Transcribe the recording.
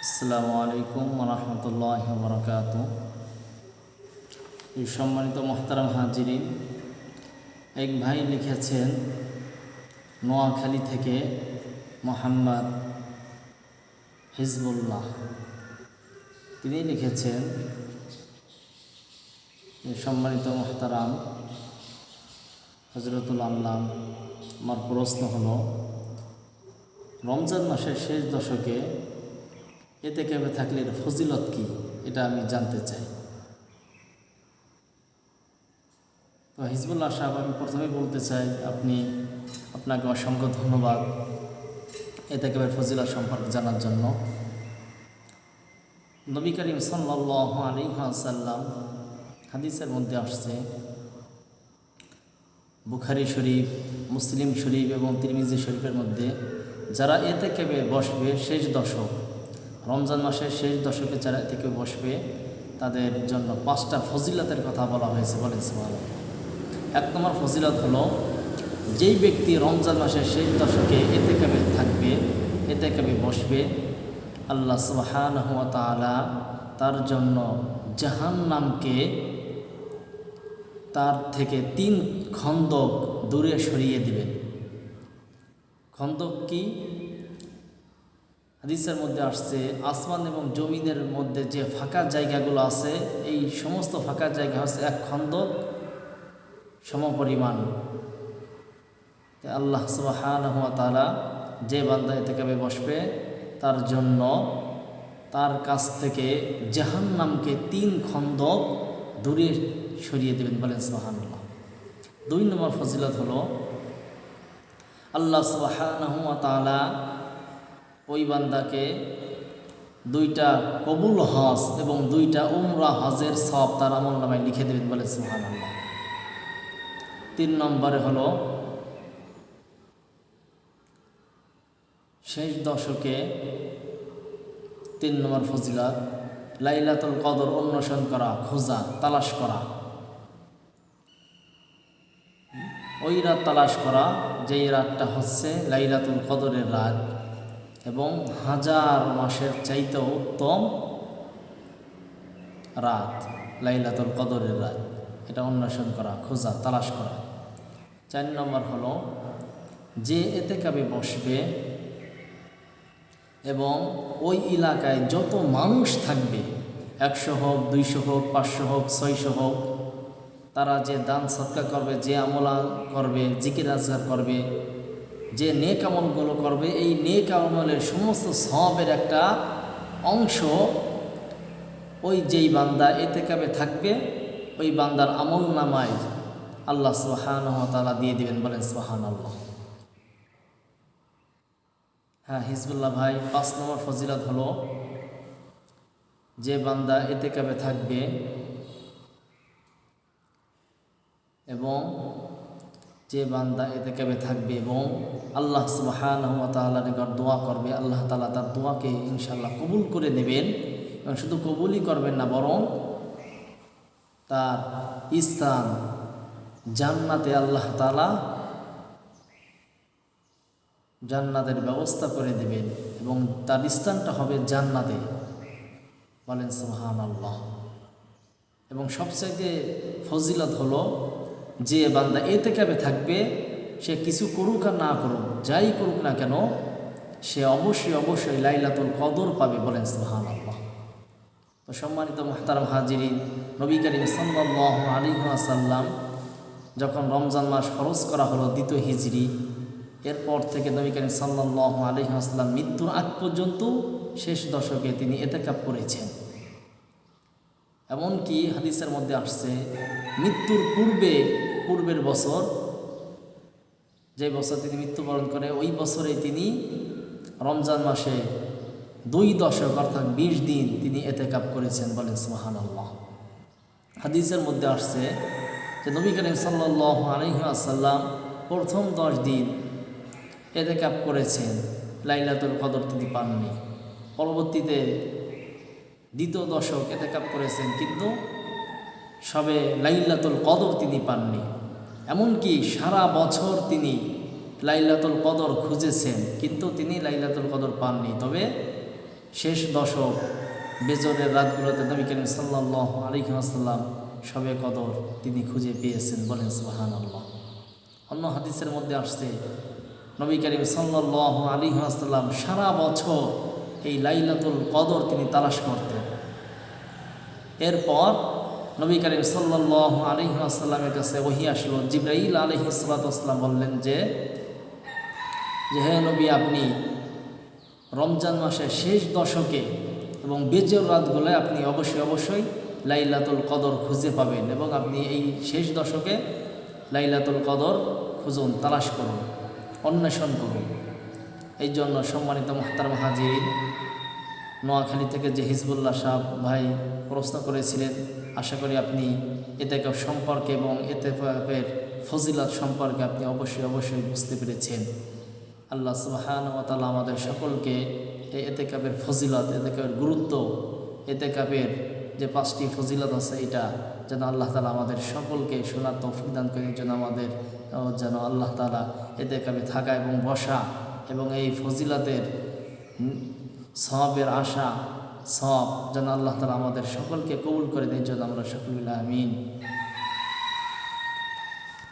আসসালামু আলাইকুম ওরহমতুল্লাহ বরকাত। সম্মানিত মোহতারাম হাজিরিন, এক ভাই লিখেছেন নোয়াখালী থেকে, মোহাম্মদ হিজবুল্লাহ। তিনি লিখেছেন, সম্মানিত মোহতারাম হজরতুল আল্লাম, আমার প্রশ্ন হলো, রমজান মাসের শেষ দশকে এতেকাফে থাকলে এর ফজিলত কি, এটা আমি জানতে চাই। তো হিজবুল্লাহ সাহেব, আমি প্রথমেই বলতে চাই আপনাকে অসংখ্য ধন্যবাদ এতেকাফের ফজিলত সম্পর্কে জানার জন্য। নবী করিম সাল্লাল্লাহু আলাইহি ওয়াসাল্লাম হাদিসের মধ্যে আসছে, বুখারী শরীফ, মুসলিম শরীফ এবং তিরমিজি শরীফের মধ্যে, যারা এতেকাফে বসবে শেষ দশক, রমজান মাসের শেষ দশকে যারা এতেকাফে বসবে, তাদের জন্য 5টা ফজিলতের কথা বলা হয়েছে। বলেন সুবহানাল্লাহ। 1 নম্বর ফজিলত হলো, যেই ব্যক্তি রমজান মাসের শেষ দশকে এতেকাফে থাকবে, এতেকাফে বসবে, আল্লাহ সুবহানাহু ওয়া তাআলা তার জন্য জাহান্নামকে তার থেকে 3 খন্দক দূরে সরিয়ে দিবেন। খন্দক কি? হাদিসের মধ্যে আসছে, আসমান এবং জমিনের মধ্যে যে ফাঁকা জায়গাগুলো আছে, এই সমস্ত ফাঁকা জায়গা হচ্ছে 1 খন্দক সমপরিমাণ। আল্লাহ সুবহানাহু ওয়া তাআলা যে বান্দা এতেকাফে বসবে, তার জন্য তার কাছ থেকে জাহান্নামকে 3 খন্দক দূরে সরিয়ে দেবেন। বলেন সুবহানাল্লাহ। 2 নম্বর ফজিলত হলো, আল্লাহ সুবহানাহু ওয়া তাআলা ওই বান্দাকে 2টা কবুল হজ এবং 2টা উমরা হজের সওয়াব তার আমলনামায় লিখে দেবেন। বলে সুবহানাল্লাহ। 3 নম্বরে হলো, শেষ দশকে 3 নম্বর ফজিলত, লাইলাতুল কদর অন্বেষণ করা, খোঁজা, তালাশ করা। ওই রাত তালাশ করা, যেই রাতটা হচ্ছে লাইলাতুল কদরের রাত এবং 1000 মাসের চাইতেও উত্তম রাত, লাইলাতুল কদরের রাত। এটা অন্বেষণ করা, খোঁজা, তালাশ করা। 4 নম্বর হলো, যে এতেকাফে বসবে এবং ওই এলাকায় যত মানুষ থাকবে, 100 হোক, 200 হোক, 500 হোক, 600 হোক, তারা যে দান সদকা করবে, যে আমলা করবে, জিকির আজকার করবে, যে নেক আমলগুলো করবে, এই নেক আমলের সমস্ত সওয়াবের একটা অংশ ওই যেই বান্দা এতেকাফে থাকবে, ওই বান্দার আমলনামায় আল্লাহ সুবহানাহু ওয়া তাআলা দিয়ে দিবেন। বলেন সুবহানাল্লাহ। হ্যাঁ হিজবুল্লাহ ভাই, 5 নম্বর ফজিলত হলো, যে বান্দা এতেকাফে থাকবে এবং যে বান্দা এতেকাফে থাকবে এবং আল্লাহ সুবহানাহু ওয়া তাআলার নিকট দোয়া করবে, আল্লাহ তাআলা তার দোয়াকে ইনশাআল্লাহ কবুল করে নেবেন। এবং শুধু কবুলই করবেন না, বরং তার স্থান জান্নাতে আল্লাহ তাআলা জান্নাতের ব্যবস্থা করে দেবেন এবং তার স্থানটা হবে জান্নাতে। বলেন সুবহানাল্লাহ। এবং সবচাইতে ফজিলত হলো, যে বান্দা এতেকাফে থাকবে, সে কিছু করুক আর না করুক, যাই করুক না কেন, সে অবশ্যই লাইলাতুল কদর পাবে। বলেন সুবহানাল্লাহ। তো সম্মানিত মুহতারাম হাজিরিন, নবী করিম সাল্লাল্লাহু আলাইহি ওয়াসাল্লাম যখন রমজান মাস ফরজ করা হলো 2য় হিজরি, এরপর থেকে নবী করিম সাল্লাল্লাহু আলাইহি ওয়াসাল্লাম মৃত্যুর আগ পর্যন্ত শেষ দশকে তিনি এতেকাফ করেছেন। এমনকি হাদিসের মধ্যে আসছে, মৃত্যুর পূর্বের বছর, যে বছর তিনি মৃত্যুবরণ করে, ওই বছরে তিনি রমজান মাসে 2 দশক অর্থাৎ 20 দিন তিনি এতেকাফ করেছেন। বলেন সুবহানাল্লাহ। হাদিসের মধ্যে আসছে যে নবী করিম সাল্লাল্লাহু আলাইহি ওয়াসাল্লাম প্রথম 10 দিন এতেকাফ করেছেন, লাইলাতুল কদর তিনি পাননি। পরবর্তীতে 2য় দশক এতেকাফ করেছেন, কিন্তু সবে লাইলাতুল কদর তিনি পাননি। এমনকি সারা বছর তিনি লাইলাতুল কদর খুঁজেছেন, কিন্তু তিনি লাইলাতুল কদর পাননি। তবে শেষ দশক বেজরের রাতগুলোতে নবী করিম সাল্লাল্লাহু আলাইহি ওয়াসাল্লাম শবে কদর তিনি খুঁজে পেয়েছেন, বলেন সুবহানাল্লাহ। অন্য হাদিসের মধ্যে আসছে নবী করিম সাল্লাল্লাহু আলাইহি ওয়াসাল্লাম সারা বছর এই লাইলাতুল কদর তিনি তালাশ করতেন। এরপর নবী করিম সাল্লাল্লাহু আলাইহি ওয়াসাল্লামের কাছে ওহী আসলো। জিবরাইল আলাইহিস সালাতু ওয়াসসালাম বললেন যে হে নবী, আপনি রমজান মাসের শেষ দশকে এবং বেজর রাতগুলোয় আপনি অবশ্যই লাইলাতুল কদর খুঁজে পাবেন এবং আপনি এই শেষ দশকে লাইলাতুল কদর খুঁজুন, তালাশ করুন, অন্বেষণ করুন। এই জন্য সম্মানিত মুহতারাম হাজিরিন, নোয়াখালী থেকে যে হিজবুল্লাহ সাহেব ভাই প্রশ্ন করেছিলেন, আশা করি আপনি এতেকাফ সম্পর্কে এবং এতেকাফের ফজিলত সম্পর্কে আপনি অবশ্যই বুঝতে পেরেছেন। আল্লাহ সুবহানাহু ওয়া তাআলা আমাদের সকলকে এই এতেকাফের ফজিলত, এতেকাফের গুরুত্ব, এতেকাফের যে 5টি ফজিলত আছে এটা যেন আল্লাহ তাআলা আমাদের সকলকে শোনার তৌফিক দান করেন, যেন আল্লাহ তাআলা এতেকাফে থাকা এবং বসা এবং এই ফজিলতের সওয়াবের আশা সওয়াব যেন আল্লাহ তাআলা আমাদের সকলকে কবুল করে দেন, যেন আমরা সকলে আমিন।